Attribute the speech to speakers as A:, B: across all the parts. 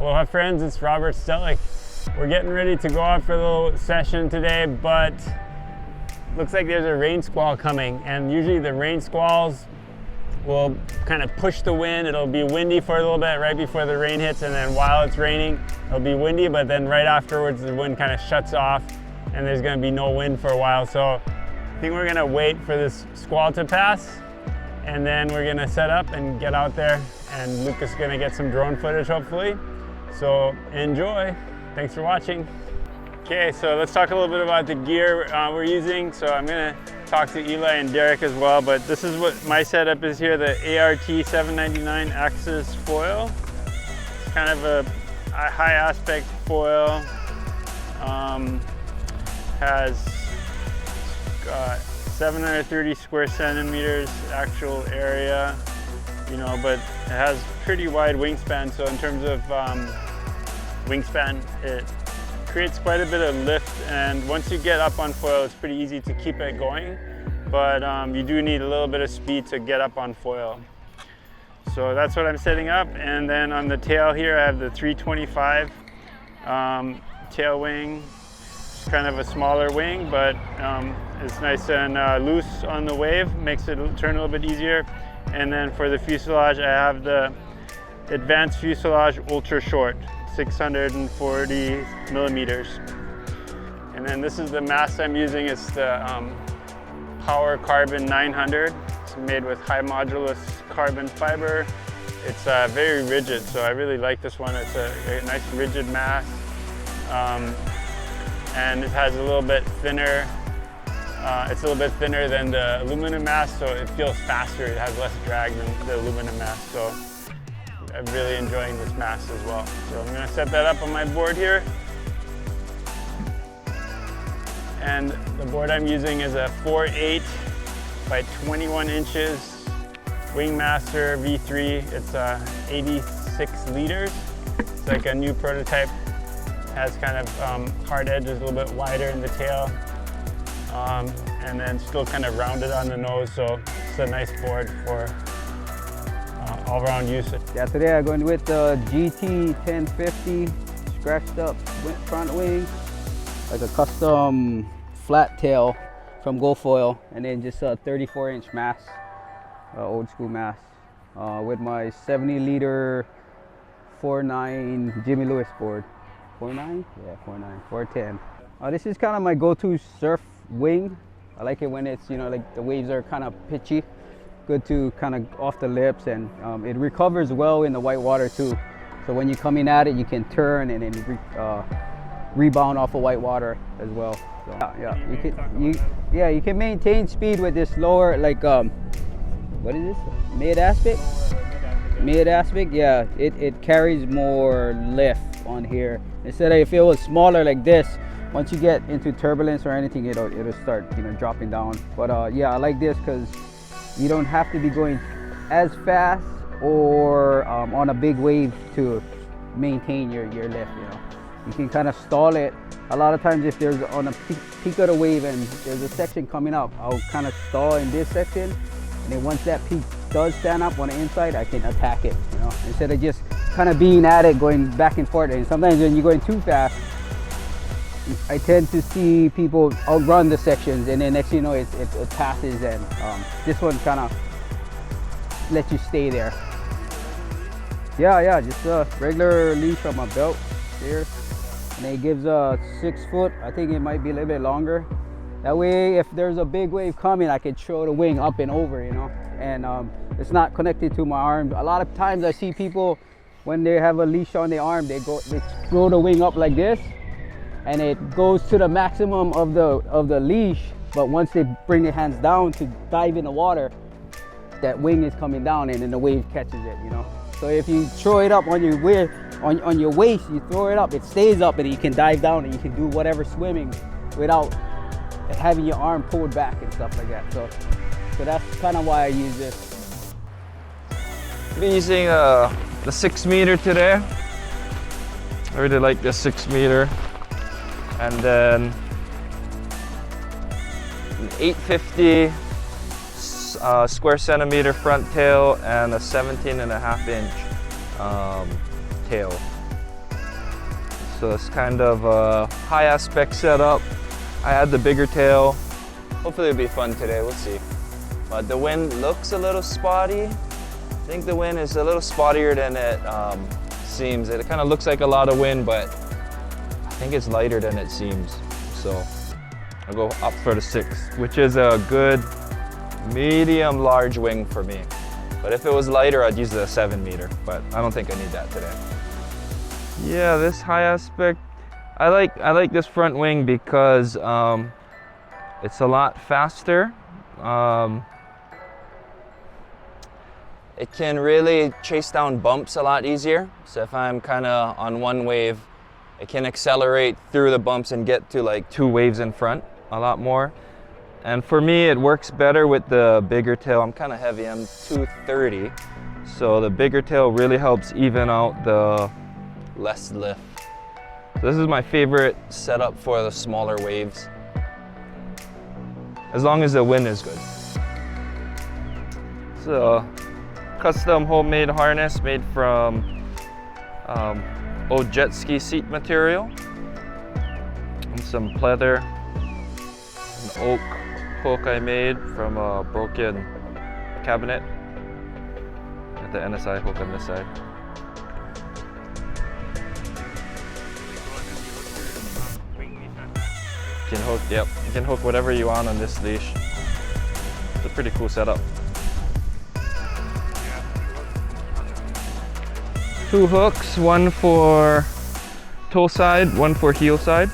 A: Aloha friends, it's Robert Stellick. We're getting ready to go out for a little session today, but looks like there's a rain squall coming, and usually the rain squalls will kind of push the wind. It'll be windy for a little bit right before the rain hits, and then while it's raining it'll be windy, but then right afterwards the wind kind of shuts off and there's going to be no wind for a while. So I think we're going to wait for this squall to pass, and then we're going to set up and get out there, and Luke is going to get some drone footage hopefully. So enjoy. Thanks for watching. Okay, so let's talk a little bit about the gear we're using. So I'm going to talk to Eli and Derek as well, but this is what my setup is here, the ART 799 axis foil. It's kind of a high aspect foil. Has 730 square centimeters actual area, you know, but it has pretty wide wingspan. So in terms of wingspan, it creates quite a bit of lift, and once you get up on foil it's pretty easy to keep it going, but you do need a little bit of speed to get up on foil. So that's what I'm setting up. And then on the tail here I have the 325 tail wing. It's kind of a smaller wing, but it's nice and loose on the wave, makes it turn a little bit easier. And then for the fuselage I have the advanced fuselage ultra short, 640 millimeters. And then this is the mast I'm using. It's the Power Carbon 900. It's made with high modulus carbon fiber. It's very rigid, so I really like this one. It's a nice rigid mast, and it has a little bit thinner. It's a little bit thinner than the aluminum mast, so it feels faster. It has less drag than the aluminum mast. So I'm really enjoying this mast as well. So I'm going to set that up on my board here. And the board I'm using is a 4.8 by 21 inches Wingmaster V3. It's 86 liters. It's like a new prototype. Has kind of hard edges, a little bit wider in the tail, and then still kind of rounded on the nose. So it's a nice board for all-around use.
B: Yeah, today I'm going with the GT 1050 scratched up front wing, like a custom flat tail from GoFoil, and then just a 34-inch mast, old school mast, with my 70-liter 4.9 Jimmy Lewis board. 4.9? Yeah, 4.9, 410. This is kind of my go-to surf wing. I like it when it's, you know, like the waves are kind of pitchy. Good to kind of off the lips, and it recovers well in the white water too. So when you're coming at it, you can turn and then rebound off of white water as well. So, yeah, you can maintain speed with this lower, like what is this? Mid aspect. Mid aspect. Yeah, it carries more lift on here. Instead of if it was smaller like this, once you get into turbulence or anything, it'll start, you know, dropping down. But yeah, I like this because you don't have to be going as fast or on a big wave to maintain your lift. You know, you can kind of stall it. A lot of times if there's on a peak of the wave and there's a section coming up, I'll kind of stall in this section, and then once that peak does stand up on the inside, I can attack it, you know, instead of just kind of being at it, going back and forth. And sometimes when you're going too fast, I tend to see people outrun the sections, and then next thing you know, it passes, and this one kind of lets you stay there. Yeah, just a regular leash on my belt here, and it gives a 6 foot. I think it might be a little bit longer. That way, if there's a big wave coming, I can throw the wing up and over, you know, and it's not connected to my arm. A lot of times I see people, when they have a leash on their arm, they throw the wing up like this, and it goes to the maximum of the leash, but once they bring their hands down to dive in the water, that wing is coming down, and then the wave catches it, you know. So if you throw it up on your waist, you throw it up, it stays up, and you can dive down and you can do whatever swimming without having your arm pulled back and stuff like that. So that's kind of why I use this.
C: I've been using the 6 meter today. I really like this 6 meter. And then an 850 square centimeter front tail and a 17.5 inch tail. So it's kind of a high aspect setup. I had the bigger tail. Hopefully it'll be fun today, we'll see. But the wind looks a little spotty. I think the wind is a little spottier than it seems. It kind of looks like a lot of wind, but I think it's lighter than it seems. So I'll go up for the 6, which is a good medium large wing for me. But if it was lighter, I'd use the 7 meter, but I don't think I need that today. Yeah, this high aspect, I like this front wing because it's a lot faster. It can really chase down bumps a lot easier. So if I'm kind of on one wave, it can accelerate through the bumps and get to like 2 waves in front a lot more. And for me, it works better with the bigger tail. I'm kind of heavy, I'm 230. So the bigger tail really helps even out the less lift. So this is my favorite setup for the smaller waves, as long as the wind is good. So custom homemade harness made from old jet ski seat material and some pleather, an oak hook I made from a broken cabinet. Got the NSI hook on this side. You can hook, yep, you can hook whatever you want on this leash. It's a pretty cool setup. 2 hooks, one for toe side, one for heel side.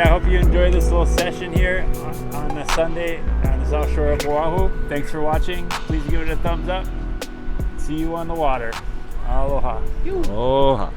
A: I hope you enjoyed this little session here on a Sunday on the South Shore of Oahu. Thanks for watching. Please give it a thumbs up. See you on the water. Aloha.
C: Aloha.